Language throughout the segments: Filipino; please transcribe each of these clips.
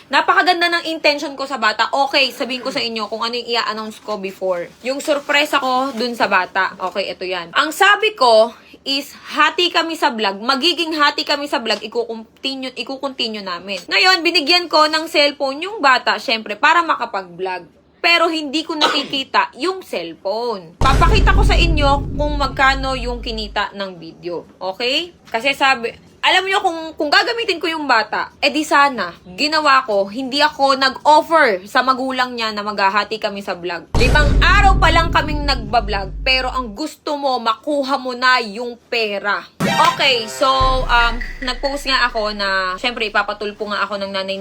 Napakaganda ng intention ko sa bata. Okay, sabihin ko sa inyo kung ano yung i-announce ko before. Yung surpresa ko dun sa bata. Okay, ito yan. Ang sabi ko is hati kami sa vlog. Magiging hati kami sa vlog. Ikukontinue namin. Ngayon, binigyan ko ng cellphone yung bata, syempre, para makapag-vlog. Pero hindi ko nakikita yung cellphone. Papakita ko sa inyo kung magkano yung kinita ng video. Okay? Kasi alam niyo kung gagamitin ko yung bata, di sana, ginawa ko, hindi ako nag-offer sa magulang niya na maghahati kami sa vlog. 5 araw pa lang kaming nagbablog, pero ang gusto mo, makuha mo na yung pera. Okay, so, nag-post nga ako na, syempre, ipapatulpo nga ako ng nanay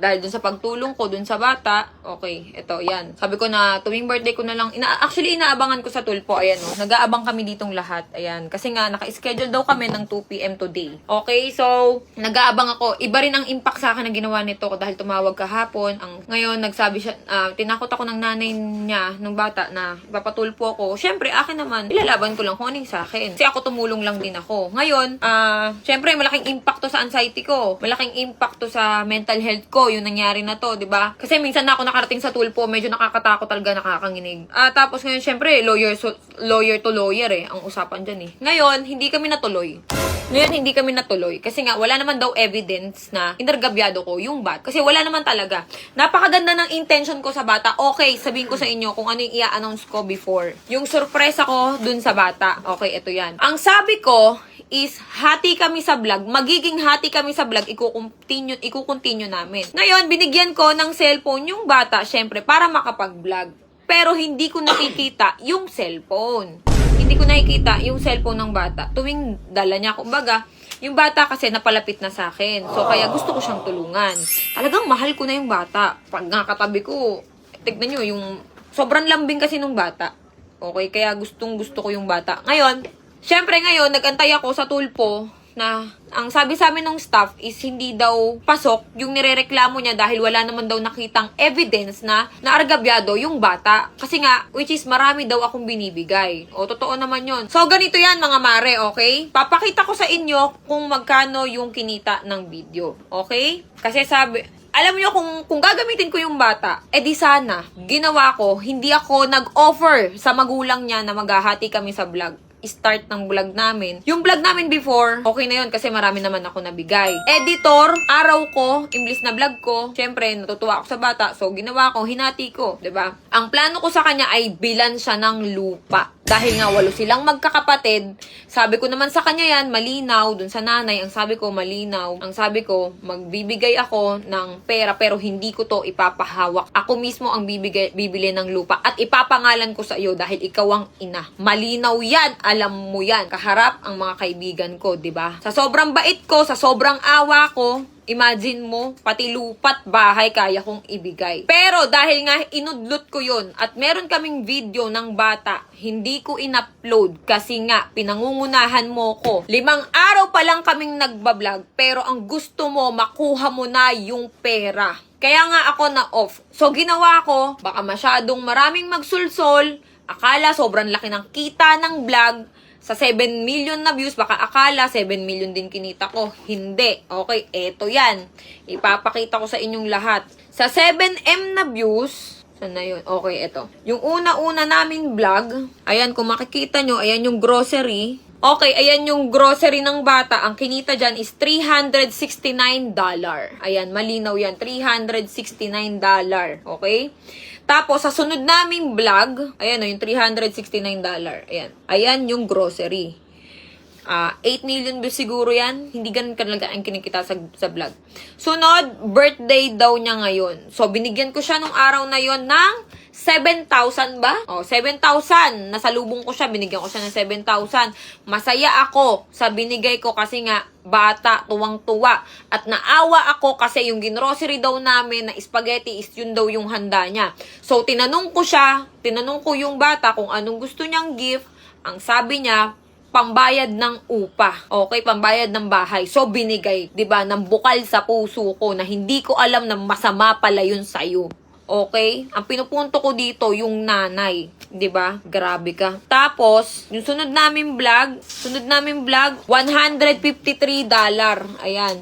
dahil dun sa pagtulong ko dun sa bata. Okay, ito, yan. Sabi ko na tuwing birthday ko na lang, actually inaabangan ko sa tulpo, ayan o, nag-aabang kami ditong lahat, ayan, kasi nga naka-schedule daw kami ng 2 PM today. Okay, so nag-aabang ako. Iba rin ang impact sa akin na ginawa nito ko dahil tumawag kahapon. Ngayon nagsabi siya, tinakot ako ng nanay niya nung bata na ipapatulpo ako. Syempre akin naman, ilalaban ko lang kung anong sa akin, kasi ako tumulong lang din ako. Ngayon, syempre malaking impact to sa anxiety ko, malaking impact to sa mental health ko, yung nangyari na to, 'di ba? Kasi minsan na ako nakarating sa tulpo, medyo nakakatakot talaga, nakakanginig. Tapos ngayon syempre, lawyer to lawyer ang usapan diyan Ngayon, hindi kami natuloy. Kasi nga wala naman daw evidence na inargabyado ko yung bata. Kasi wala naman talaga. Napakaganda ng intention ko sa bata. Okay, sabihin ko sa inyo kung ano yung i-announce ko before. Yung surpresa ko dun sa bata. Okay, ito yan. Ang sabi ko is hati kami sa vlog. Magiging hati kami sa vlog. Ikukontinue namin. Ngayon, binigyan ko ng cellphone yung bata, syempre, para makapag-vlog. Pero hindi ko nakikita yung cellphone. Hindi ko nakikita yung cellphone ng bata. Tuwing dala niya, kumbaga, yung bata kasi napalapit na sa akin. So, kaya gusto ko siyang tulungan. Talagang mahal ko na yung bata. Pag nakatabi ko, tignan nyo, yung sobrang lambing kasi nung bata. Okay, kaya gustong gusto ko yung bata. Ngayon, syempre ngayon, nag-antay ako sa tulpo na ang sabi sa amin ng staff is hindi daw pasok yung nirereklamo niya dahil wala naman daw nakitang evidence na naargabyado yung bata. Kasi nga, which is marami daw akong binibigay. O, totoo naman yon. So, ganito yan mga mare, okay? Papakita ko sa inyo kung magkano yung kinita ng video. Okay? Kasi alam niyo kung gagamitin ko yung bata, di sana, ginawa ko, hindi ako nag-offer sa magulang niya na maghahati kami sa vlog. Start ng vlog namin. Yung vlog namin before, okay na yun kasi marami naman ako nabigay. Editor, araw ko, imbis na vlog ko, syempre, natutuwa ako sa bata. So, ginawa ko, hinati ko. 'Di ba? Ang plano ko sa kanya ay bilan siya ng lupa. Dahil nga 8 silang magkakapatid, sabi ko naman sa kanya yan, malinaw, dun sa nanay, ang sabi ko, malinaw. Ang sabi ko, magbibigay ako ng pera pero hindi ko to ipapahawak. Ako mismo ang bibili ng lupa at ipapangalan ko sa iyo dahil ikaw ang ina. Malinaw yan, alam mo yan. Kaharap ang mga kaibigan ko, 'di ba? Sa sobrang bait ko, sa sobrang awa ko, imagine mo, pati lupat bahay kaya kong ibigay. Pero dahil nga inudlot ko yun at meron kaming video ng bata, hindi ko in-upload kasi nga pinangungunahan mo ko. 5 araw pa lang kaming nagbablog pero ang gusto mo, makuha mo na yung pera. Kaya nga ako na off. So ginawa ko, baka masyadong maraming magsulsol, akala sobrang laki ng kita ng vlog. Sa 7 million na views, baka akala 7 million din kinita ko. Hindi. Okay, eto yan. Ipapakita ko sa inyong lahat. Sa 7M na views, saan na yun? Okay, eto. Yung una-una naming vlog, ayan, kung makikita nyo, ayan yung grocery. Okay, ayan yung grocery ng bata. Ang kinita dyan is $369. Ayan, malinaw yan. $369. Okay? Tapos, sa sunod naming vlog, ayan o, yung $369. Ayan. Ayan yung grocery. 8 million views siguro yan. Hindi ganun talaga ang kinikita sa vlog. Sunod, birthday daw niya ngayon. So, binigyan ko siya nung araw na yon ng 7,000 ba? O, 7,000. Nasalubong ko siya. Binigyan ko siya ng 7,000. Masaya ako sa binigay ko kasi nga, bata, tuwang-tuwa. At naawa ako kasi yung ginrocery daw namin na spaghetti is yun daw yung handa niya. So, tinanong ko yung bata kung anong gusto niyang gift. Ang sabi niya, pambayad ng upa. Okay, pambayad ng bahay. So, binigay, 'di ba, ng bukal sa puso ko na hindi ko alam na masama pala yun sa'yo. Okay? Ang pinupunto ko dito, yung nanay. 'Di ba? Grabe ka. Tapos, yung sunod naming vlog, $153. Ayan.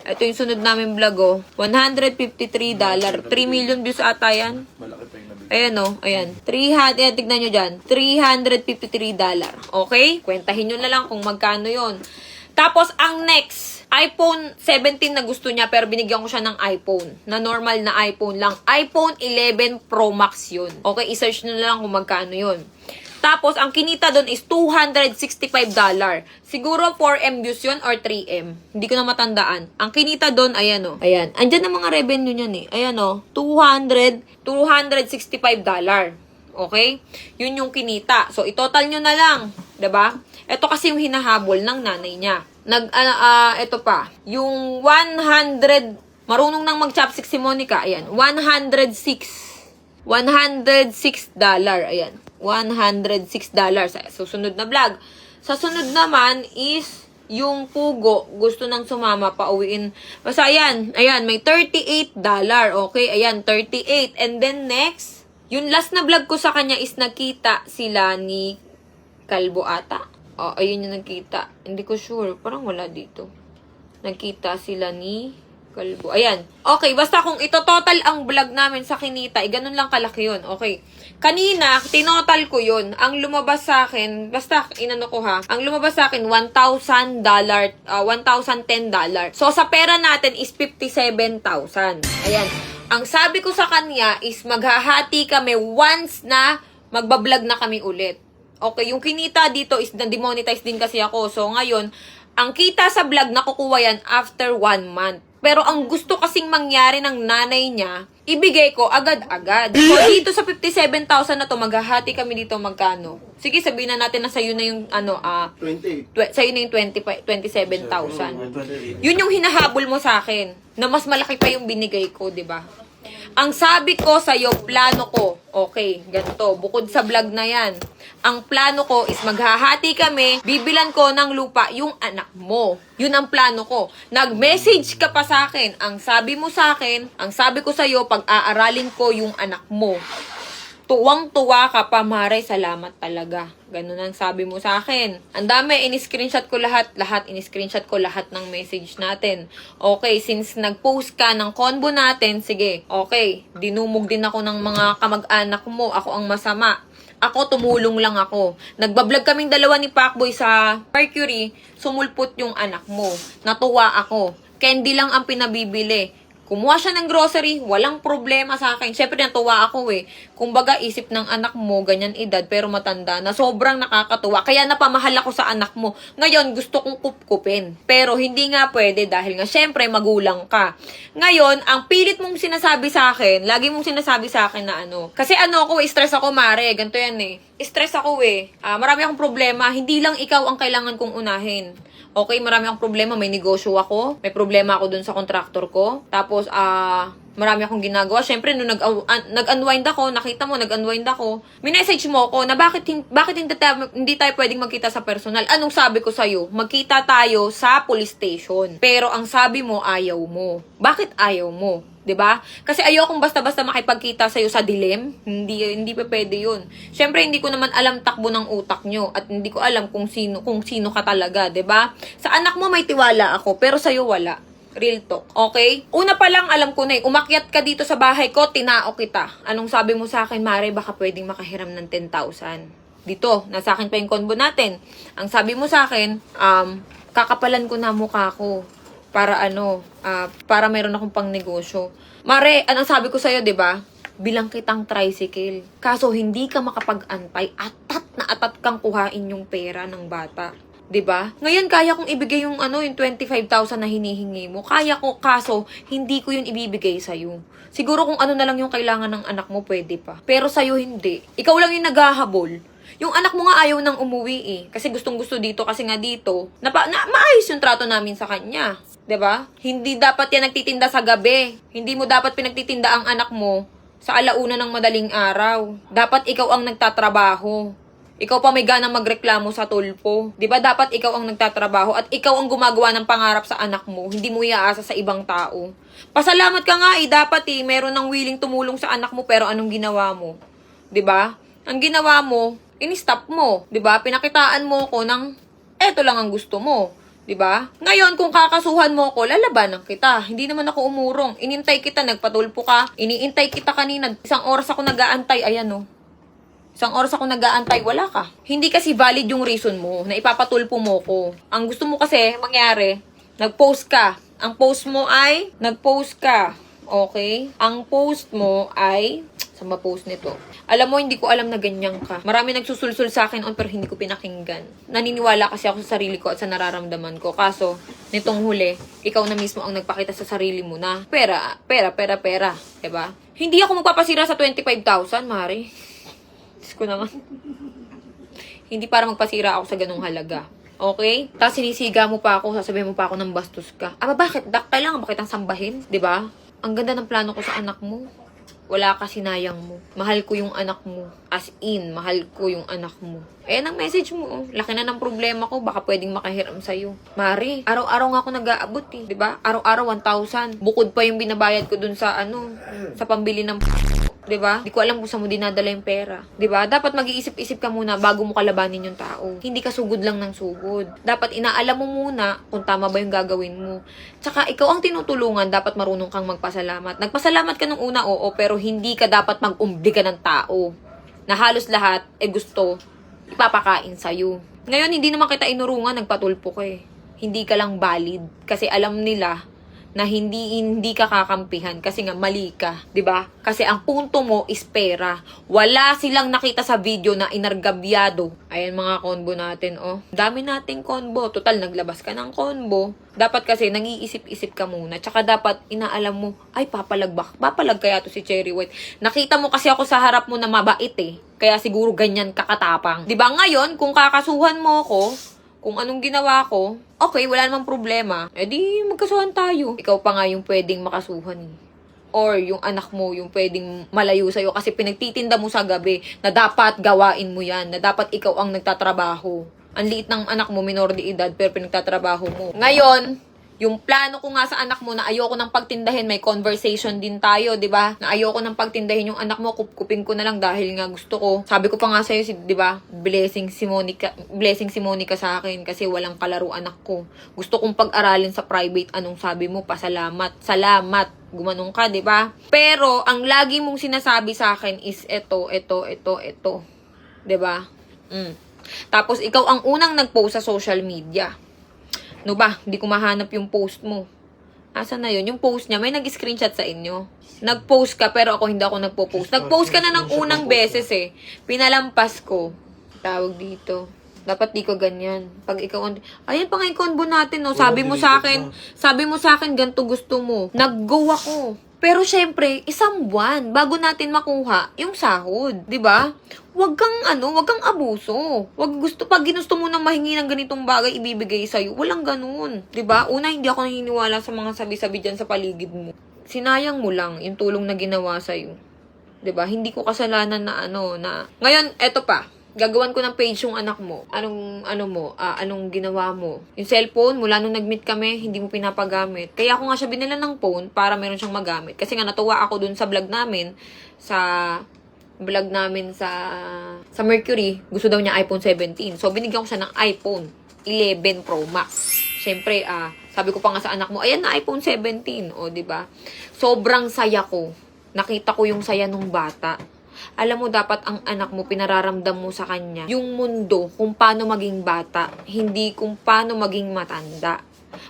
Ito yung sunod namin vlog, oh. $153. 3 million views ata yan. Malaki pa yung nabili. Ayan, oh. Ayan. 300, tignan nyo dyan. $353. Okay? Kwentahin nyo na lang kung magkano yon. Tapos, ang next, iPhone 17 na gusto niya, pero binigyan ko siya ng iPhone. Na normal na iPhone lang. iPhone 11 Pro Max yun. Okay, isearch nyo na lang kung magkano yun. Tapos, ang kinita doon is $265. Siguro 4M views yun or 3M. Hindi ko na matandaan. Ang kinita doon, ayan o. Ayan. Andyan ang mga revenue niyan eh. Ayan o. $265. Okay? Yun yung kinita. So, itotal nyo na lang. 'Di ba? Ito kasi yung hinahabol ng nanay niya. Ito pa. Yung 100, marunong nang mag-chopstick si Monica. Ayan. $106. Ayan. $106 sa susunod na vlog. Sa sunod naman is yung pugo, gusto nang sumama pa uwiin. Basta ayan, may $38. Okay, ayan, 38. And then next, yung last na vlog ko sa kanya is nakita sila ni Kalbo ata. Oh, ayun yung nakita. Hindi ko sure, parang wala dito. Nakita sila ni Kalbo. Ayan. Okay, basta kung ito total ang vlog namin sa kinita, ganun lang kalaki yun. Okay. Kanina, tinotal ko yun. Ang lumabas sa akin, basta inano ko ha, ang lumabas sa akin, $1,010. So, sa pera natin is 57,000. Ayan. Ang sabi ko sa kanya is maghahati kami once na magbablog na kami ulit. Okay, yung kinita dito is na-demonetize din kasi ako. So, ngayon, ang kita sa vlog, nakukuha yan after 1 month. Pero ang gusto kasing mangyari ng nanay niya, ibigay ko agad-agad. So, dito sa 57,000 na to, maghahati kami dito magkano. Sige, sabihin na natin na sa'yo na yung, 28. sa'yo na yung 27,000. Yun yung hinahabol mo sa akin, na mas malaki pa yung binigay ko, di ba? Ang sabi ko sa'yo, plano ko, okay, ganito, bukod sa vlog na yan, ang plano ko is maghahati kami, bibilan ko ng lupa yung anak mo. Yun ang plano ko. Nag-message ka pa sa akin. Ang sabi mo sa akin, ang sabi ko sa'yo, pag-aaralin ko yung anak mo. Tuwang-tuwa ka pa, Mare, salamat talaga. Ganun ang sabi mo sa akin. Ang dami, in-screenshot ko lahat, in-screenshot ko lahat ng message natin. Okay, since nag-post ka ng convo natin, sige, okay, dinumog din ako ng mga kamag-anak mo, ako ang masama. Ako, tumulong lang ako. Nagbablog kaming dalawa ni Pacboy sa Mercury, sumulpot yung anak mo. Natuwa ako. Candy lang ang pinabibili. Kumuha siya ng grocery, walang problema sa akin. Siyempre, natuwa ako eh. Kumbaga, isip ng anak mo, ganyan edad, pero matanda na. Sobrang nakakatuwa. Kaya napamahal ako sa anak mo. Ngayon, gusto kong kupkupin. Pero hindi nga pwede dahil nga, siyempre, magulang ka. Ngayon, ang pilit mong sinasabi sa akin, lagi mong sinasabi sa akin na Kasi ako, stress ako, Mare. Ganito yan eh. Stress ako eh. Marami akong problema. Hindi lang ikaw ang kailangan kong unahin. Okay, marami akong problema. May negosyo ako. May problema ako dun sa contractor ko. Tapos, marami akong ginagawa. Siyempre, nung nag-unwind ako, nakita mo, nag-unwind ako, minessage mo ako na bakit hindi tayo pwedeng magkita sa personal. Anong sabi ko sa'yo? Magkita tayo sa police station. Pero ang sabi mo, ayaw mo. Bakit ayaw mo? 'Di ba? Kasi ayokong basta-basta makipagkita sa'yo sa dilim. Hindi pa pwede yun. Siyempre, hindi ko naman alam takbo ng utak nyo. At hindi ko alam kung sino ka talaga. 'Di ba? Sa anak mo may tiwala ako, pero sa'yo wala. Real talk. Okay? Una pa lang, alam ko na eh. Umakyat ka dito sa bahay ko, tinao kita. Anong sabi mo sa akin, Mare, baka pwedeng makahiram ng 10,000. Dito, nasa akin pa yung convo natin. Ang sabi mo sa akin, kakapalan ko na mukha ko. Para para meron akong pang negosyo. Mare, anong sabi ko sa'yo, 'di ba? Bilang kitang tricycle. Kaso hindi ka makapag-antay, atat kang kuhain yung pera ng bata. 'Di ba? Ngayon kaya kong ibigay yung yung 25,000 na hinihingi mo. Kaya ko, kaso hindi ko yun ibibigay sa'yo. Siguro kung ano na lang yung kailangan ng anak mo, pwede pa. Pero sa'yo hindi. Ikaw lang yung naghahabol. Yung anak mo nga ayaw nang umuwi eh. Kasi gustong-gusto dito. Kasi nga dito, maayos yung trato namin sa kanya. 'Di ba? Hindi dapat yan nagtitinda sa gabi. Hindi mo dapat pinagtitinda ang anak mo sa alauna ng madaling araw. Dapat ikaw ang nagtatrabaho. Ikaw pa may ganang magreklamo sa tulpo. 'Di ba dapat ikaw ang nagtatrabaho at ikaw ang gumagawa ng pangarap sa anak mo. Hindi mo iaasa sa ibang tao. Pasalamat ka nga eh. Dapat meron ng willing tumulong sa anak mo, pero anong ginawa mo? 'Di ba? Ang ginawa mo, in-stop mo. 'Di ba? Pinakitaan mo ko ng eto lang ang gusto mo. Diba? Ngayon, kung kakasuhan mo ako, lalabanan kita. Hindi naman ako umurong. Inintay kita, nagpatulpo ka. Iniintay kita kanina. Isang oras ako nag-aantay. Ayan, oh. Isang oras ako nag-aantay, wala ka. Hindi kasi valid yung reason mo na ipapatulpo mo ko. Ang gusto mo kasi mangyari, nag-post ka. Ang post mo ay, nag-post ka. Okay? Ang post mo ay, saan ba post nito? Alam mo, hindi ko alam na ganyan ka. Marami nagsusulsul sa akin pero hindi ko pinakinggan. Naniniwala kasi ako sa sarili ko at sa nararamdaman ko. Kaso, nitong huli, ikaw na mismo ang nagpakita sa sarili mo na pera. Diba? Hindi ako magpapasira sa 25,000, Mari. Diyos ko naman. Hindi para magpasira ako sa ganung halaga. Okay? Tapos sinisiga mo pa ako, sasabihin mo pa ako ng bastos ka. Aba, bakit? Kailangan ba kitang sambahin? Diba? Ang ganda ng plano ko sa anak mo. Wala ka, sinayang mo. Mahal ko yung anak mo. As in, mahal ko yung anak mo. Ayan ang message mo. Oh. Laki na ng problema ko. Baka pwedeng makahiram sa'yo. Mari, araw-araw nga ako nag-aabot eh. Diba? Araw-araw 1,000. Bukod pa yung binabayad ko dun sa sa pambili ng diba? Di ko alam kung saan mo dinadala yung pera. Diba? Dapat mag-iisip-isip ka muna bago mo kalabanin yung tao. Hindi ka sugod lang ng sugod. Dapat inaalam mo muna kung tama ba yung gagawin mo. Tsaka ikaw ang tinutulungan, dapat marunong kang magpasalamat. Nagpasalamat ka nung una, oo, pero hindi ka dapat mag-umbliga ng tao. Na halos lahat, gusto ipapakain sa'yo. Ngayon, hindi naman kita inurungan, nagpatulpo ka eh. Hindi ka lang valid. Kasi alam nila na hindi ka kakampihan kasi nga mali ka, 'di ba? Kasi ang punto mo is pera. Wala silang nakita sa video na inargabyado. Ayan mga combo natin, oh. Dami nating combo. Total naglabas ka ng combo. Dapat kasi nag-iisip-isip ka muna. Tsaka dapat inaalam mo, ay papalag kaya to si Cherry White. Nakita mo kasi ako sa harap mo na mabait eh. Kaya siguro ganyan kakatapang. 'Di ba? Ngayon, kung kakasuhan mo ako, kung anong ginawa ko, okay, wala namang problema. Di magkasuhan tayo. Ikaw pa nga yung pwedeng makasuhan eh. Or yung anak mo yung pwedeng malayo sa'yo kasi pinagtitinda mo sa gabi na dapat gawain mo yan, na dapat ikaw ang nagtatrabaho. Ang liit ng anak mo, minor de edad, pero pinagtatrabaho mo. Ngayon, yung plano ko nga sa anak mo na ayoko nang pagtindahin, may conversation din tayo, 'di ba? Na ayoko nang pagtindahin yung anak mo, kupkupin ko na lang dahil nga gusto ko. Sabi ko pa nga sa iyo, 'di ba? Blessing si Monica sa akin kasi walang kalaro anak ko. Gusto kong pag-aralin sa private. Anong sabi mo? Pasalamat. Salamat. Gumanong ka, 'di ba? Pero ang lagi mong sinasabi sa akin is ito. 'Di ba? Tapos ikaw ang unang nag-post sa social media. No ba? Hindi ko mahanap yung post mo. Asan na yun? Yung post niya, may nag-screenshot sa inyo. Nag-post ka, pero hindi ako nagpo-post. Nag-post ka na ng unang beses eh. Pinalampas ko. Tawag dito. Dapat di ko ganyan. Pag ikaw, ayan pa nga yung combo natin, no? Sabi mo sa akin, ganito gusto mo. Nag-go ako. Pero syempre, isang buwan bago natin makuha yung sahod, 'di ba? Wag kang abuso. Pag ginusto mo nang mahingi ng ganitong bagay ibibigay sa iyo, walang ganoon, 'di ba? Una, hindi ako naniniwala sa mga sabi-sabi diyan sa paligid mo. Sinayang mo lang yung tulong na ginawa sa iyo. 'Di ba? Hindi ko kasalanan na na. Ngayon, eto pa. Gagawan ko ng page yung anak mo. Anong ginawa mo? Yung cellphone, mula nung nag-meet kami, hindi mo pinapagamit. Kaya ako nga siya binila ng phone para meron siyang magamit. Kasi nga natuwa ako dun sa vlog namin, sa Mercury. Gusto daw niya iPhone 17. So, binigyan ko siya ng iPhone 11 Pro Max. Siyempre, sabi ko pa nga sa anak mo, ayan na iPhone 17. O, diba? Sobrang saya ko. Nakita ko yung saya nung bata. Alam mo, dapat ang anak mo, pinararamdam mo sa kanya yung mundo, kung paano maging bata, hindi kung paano maging matanda.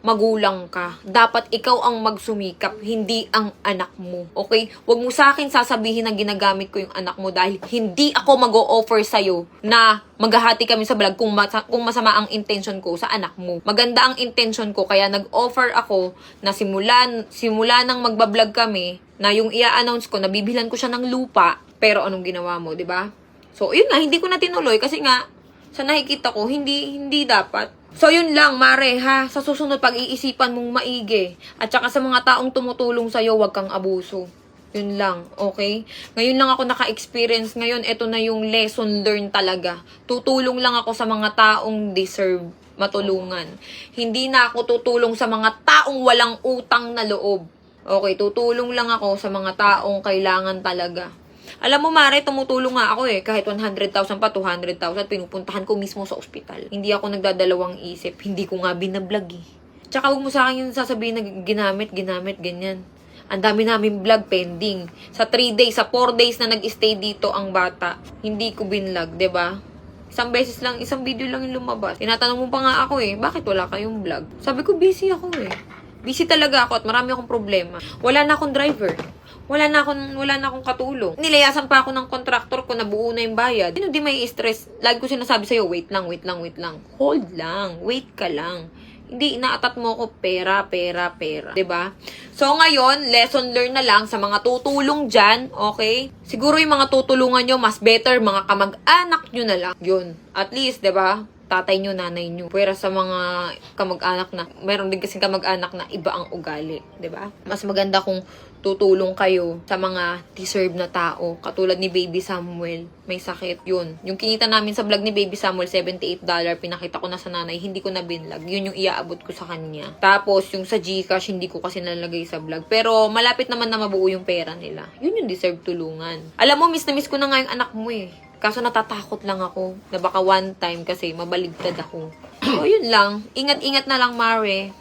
Magulang ka. Dapat ikaw ang magsumikap, hindi ang anak mo. Okay? Huwag mo sa akin sasabihin na ginagamit ko yung anak mo dahil hindi ako mag-o-offer sa'yo na maghahati kami sa vlog kung masama ang intention ko sa anak mo. Maganda ang intention ko, kaya nag-offer ako na simula nang magbablog kami, na yung i-announce ko, nabibilan ko siya ng lupa, pero anong ginawa mo, 'di ba? So, yun nga, hindi ko na tinuloy kasi nga sa nakikita ko hindi dapat. So, yun lang, Mare, ha? Sa susunod, pag-iisipan mong maigi. At saka sa mga taong tumutulong sa'yo, huwag kang abuso. Yun lang, okay? Ngayon lang ako naka-experience. Ngayon, ito na yung lesson learned talaga. Tutulong lang ako sa mga taong deserve matulungan. Hindi na ako tutulong sa mga taong walang utang na loob. Okay, tutulong lang ako sa mga taong kailangan talaga. Alam mo, Mare, tumutulong nga ako eh. Kahit 100,000 pa, 200,000, pinupuntahan ko mismo sa ospital. Hindi ako nagdadalawang isip. Hindi ko nga binablog eh. Tsaka huwag mo sa akin yung sasabihin na ginamit, ganyan. Ang dami namin vlog pending. Sa 3 days, sa 4 days na nag-stay dito ang bata, hindi ko binlog, 'di ba? Isang beses lang, isang video lang yung lumabas. Tinatanong mo pa nga ako eh, bakit wala kayong vlog? Sabi ko, busy ako eh. Busy talaga ako at marami akong problema. Wala na akong driver. Wala na akong katulong. Nilayasan pa ako ng kontraktor ko, nabuo na yung bayad. Sino di may stress? Lagi ko sinasabi sa'yo, wait lang. Hold lang. Wait ka lang. Hindi inaatat mo ko pera. 'Di ba? So ngayon, lesson learned na lang sa mga tutulong dyan, okay? Siguro yung mga tutulungan nyo, mas better, mga kamag-anak nyo na lang. Yun. At least, 'di ba? Tatay nyo, nanay nyo. Pero sa mga kamag-anak na, meron din kasing kamag-anak na iba ang ugali. 'Di ba? Mas maganda kung tutulong kayo sa mga deserve na tao. Katulad ni Baby Samuel. May sakit. Yun. Yung kinita namin sa vlog ni Baby Samuel, $78. Pinakita ko na sa nanay. Hindi ko na binlog. Yun yung iaabot ko sa kanya. Tapos, yung sa Gcash, hindi ko kasi nalagay sa vlog. Pero, malapit naman na mabuo yung pera nila. Yun yung deserve tulungan. Alam mo, miss na miss ko na nga yung anak mo eh. Kaso natatakot lang ako na baka one time kasi mabaligtad ako. So, yun lang. Ingat-ingat na lang, Mare.